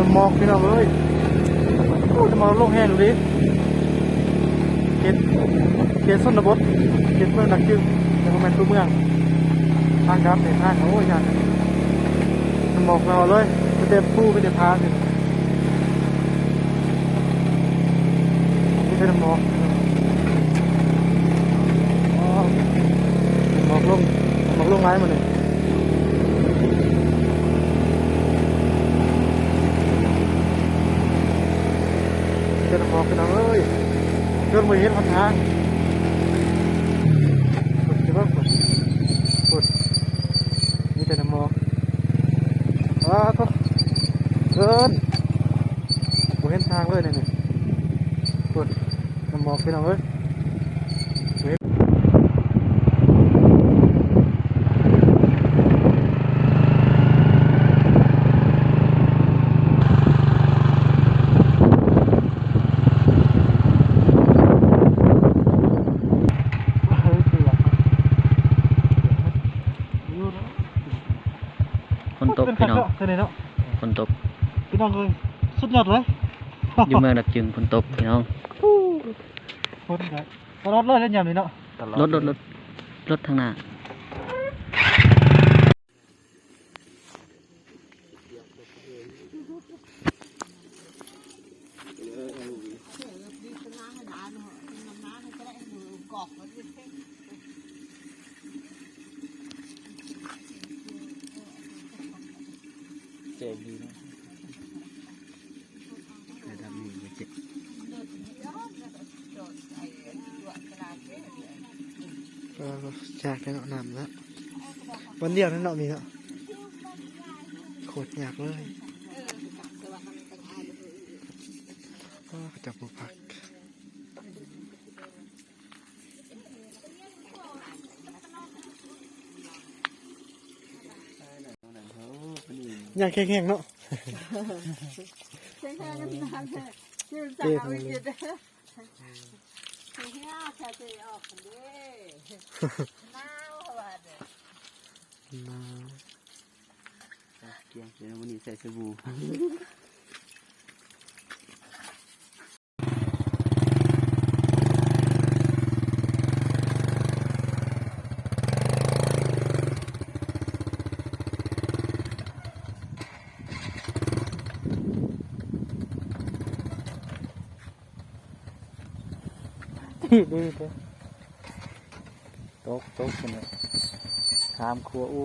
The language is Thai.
น้ำหมอกพี่น้องเอ้ยโอ้จะมาลงแห้งดูดิเขตชนบทเขตเมืองหนักจึงแต่ก็แม่นตัวเมืองทางครับเนี่ยทางโอ้ยยันน้ำหมอกเราเลยไปเต็มผู้ไปเต็มทางเลยนี่เป็นน้ำหมอกน้ำหมอกลงไม้มาเลยเป็นน้ำหมอกพี่น้องเอ้ยเรื่องมือเห็นทางนี่แต่น้ำหมอกก็เกินผมเห็นทางเลยเนี่ยกดน้ำหมอกไปหน่อยฝนตกพี่น้องฝนตกพี่น้องเลยสุดยอดเลยอยู่เมืองดักจึงฝนตกพี่น้องฝนเลยตลอดเลยเล่นยามนี้เนาะรถทางหน้าเจ๋งดีนะแต่ทำอยู่ไม่เจ็บจากแค่เนาะนำแล้ววันเดียวนั่นเนาะมีเนาะโคตรอยากเลยจับปูผักอยากแข็งๆเนาะแข็งๆกันนานเลยยืนสั่งเอาอีกเด้อแข็งๆแค่จะออกคนเด้น้าวว่าเด้อเกี่ยงเดี๋ยววันนี้ใส่สบู่ดีเลยตกกันเลยข้ามครัวอู